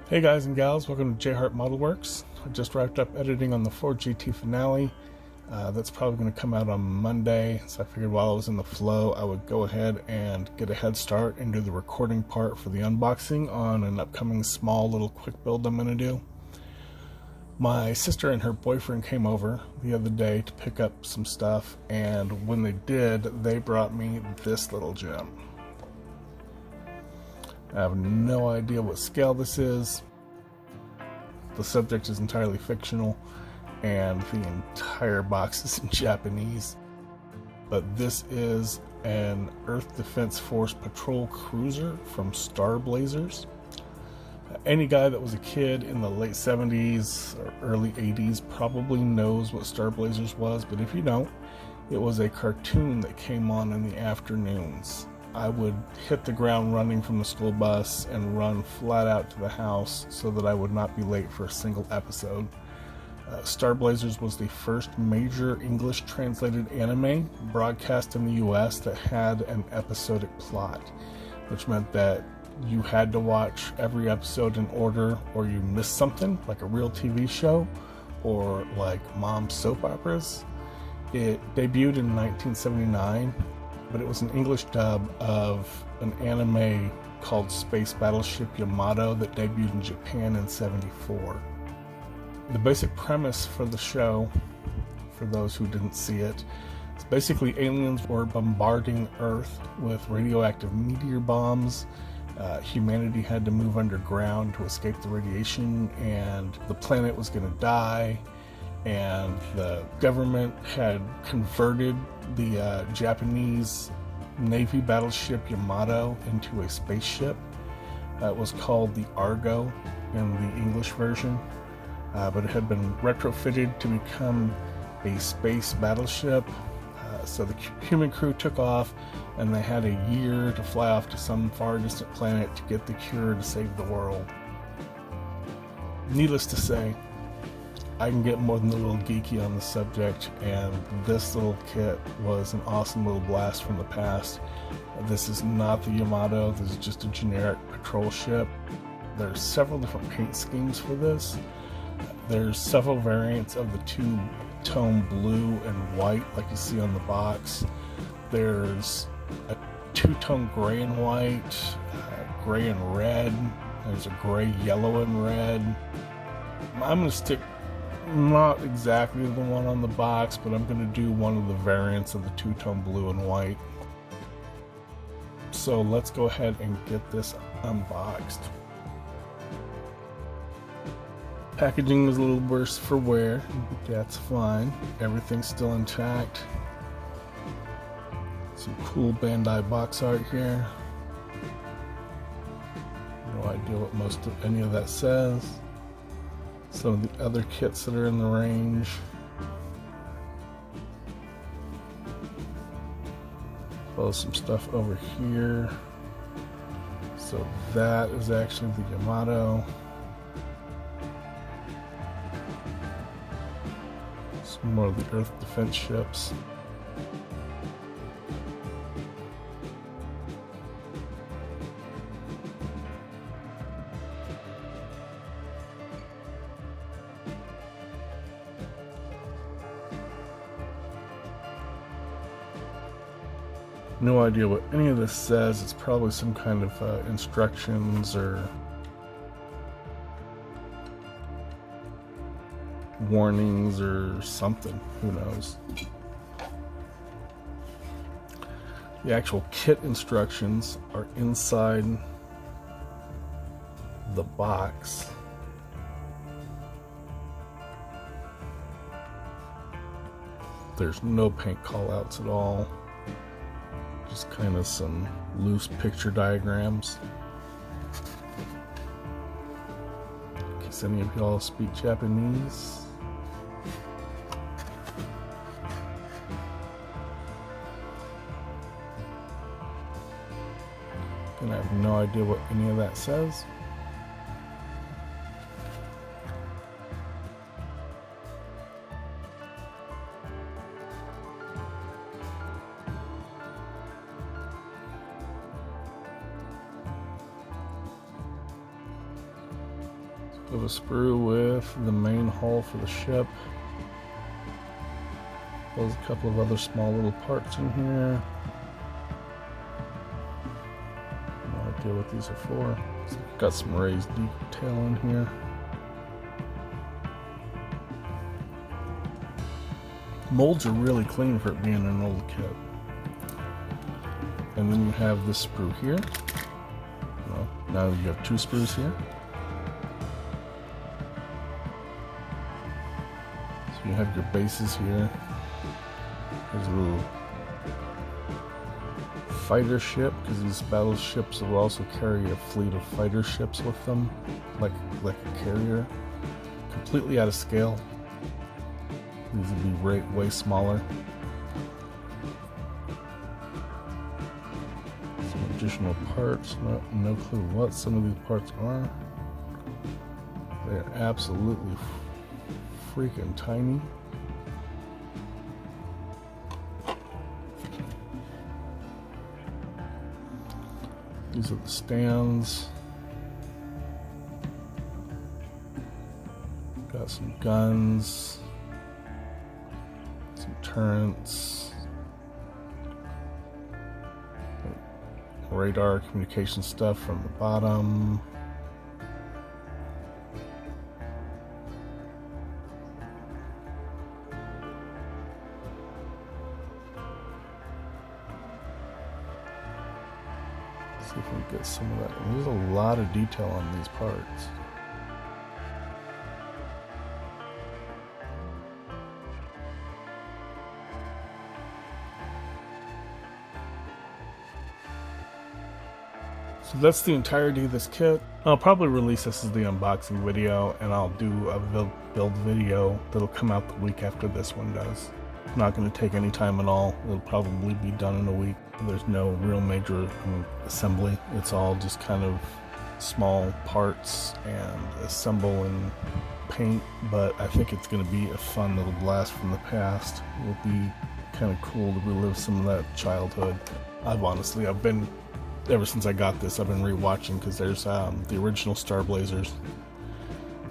Hey guys and gals, welcome to J Hart Model Works. I just wrapped up editing on the 4GT finale. That's probably going to come out on Monday, so I figured while I was in the flow I would go ahead and get a head start and do the recording part for the unboxing on an upcoming small little quick build I'm going to do. My sister and her boyfriend came over the other day to pick up some stuff, and when they did, they brought me this little gem. I have no idea what scale this is. The subject is entirely fictional, and the entire box is in Japanese. But this is an Earth Defense Force patrol cruiser from Star Blazers. Any guy that was a kid in the late 70s or early 80s probably knows what Star Blazers was, but if you don't, it was a cartoon that came on in the afternoons. I would hit the ground running from the school bus and run flat out to the house so that I would not be late for a single episode. Star Blazers was the first major English translated anime broadcast in the US that had an episodic plot, which meant that you had to watch every episode in order or you missed something, like a real TV show or like mom soap operas. It debuted in 1979, but it was an English dub of an anime called Space Battleship Yamato that debuted in Japan in '74. The basic premise for the show, for those who didn't see it, is basically aliens were bombarding Earth with radioactive meteor bombs. Humanity had to move underground to escape the radiation, and the planet was going to die. And the government had converted the Japanese Navy battleship Yamato into a spaceship. It was called the Argo in the English version, but it had been retrofitted to become a space battleship. So the human crew took off, and they had a year to fly off to some far distant planet to get the cure to save the world. Needless to say, I can get more than a little geeky on the subject, and this little kit was an awesome little blast from the past. This is not the Yamato, this is just a generic patrol ship. There's several different paint schemes for this. There's several variants of the two-tone blue and white like you see on the box. There's a two-tone gray and white, gray and red. There's a gray, yellow, and red. I'm going to stick not exactly the one on the box, but I'm going to do one of the variants of the two-tone blue and white. So let's go ahead and get this unboxed. Packaging was a little worse for wear, but that's fine. Everything's still intact. Some cool Bandai box art here. No idea what most of any of that says. Some of the other kits that are in the range. Well, some stuff over here. So that is actually the Yamato. Some more of the Earth Defense ships. No idea what any of this says. It's probably some kind of instructions or warnings or something. Who knows? The actual kit instructions are inside the box. There's no paint callouts at all. Just kind of some loose picture diagrams. In case any of y'all speak Japanese. And I have no idea what any of that says. We have a sprue with the main hull for the ship. There's a couple of other small little parts in here. No idea what these are for. So got some raised detail in here. Molds are really clean for it being an old kit. And then you have this sprue here. Well, now you have two sprues here. So you have your bases here. There's a little fighter ship, because these battleships will also carry a fleet of fighter ships with them, like a carrier. Completely out of scale. These would be way smaller. Some additional parts. No clue what some of these parts are. They're absolutely freaking tiny. These are the stands. Got some guns. Some turrets, radar communication stuff from the bottom. Let's see if we can get some of that. There's a lot of detail on these parts. So that's the entirety of this kit. I'll probably release this as the unboxing video, and I'll do a build video that'll come out the week after this one does. Not going to take any time at all. It'll probably be done in a week. There's no real major assembly. It's all just kind of small parts and assemble and paint, but I think it's going to be a fun little blast from the past. It'll be kind of cool to relive some of that childhood. I've been ever since I got this, I've been rewatching, because there's the original Star Blazers.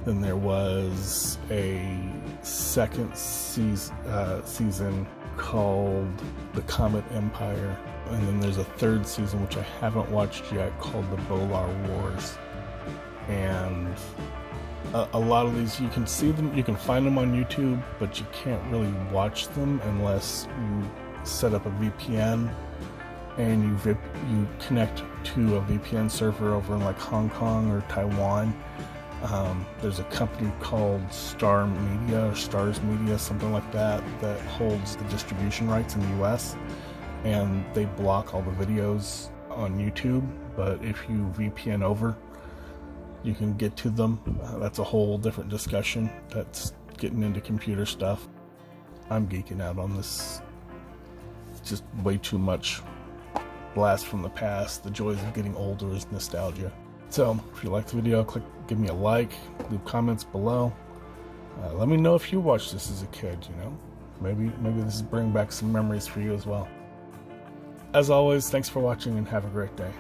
Then there was a second season called The Comet Empire. And then there's a third season, which I haven't watched yet, called The Bolar Wars. And a lot of these, you can see them, you can find them on YouTube, but you can't really watch them unless you set up a VPN and you connect to a VPN server over in like Hong Kong or Taiwan. There's a company called Stars Media, something like that, that holds the distribution rights in the US, and they block all the videos on YouTube. But if you VPN over, you can get to them. That's a whole different discussion. That's getting into computer stuff. I'm geeking out on this. It's just way too much blast from the past. The joys of getting older is nostalgia. So if you like the video, give me a like, leave comments below. Let me know if you watched this as a kid. Maybe this is bringing back some memories for you as well. As always, thanks for watching and have a great day.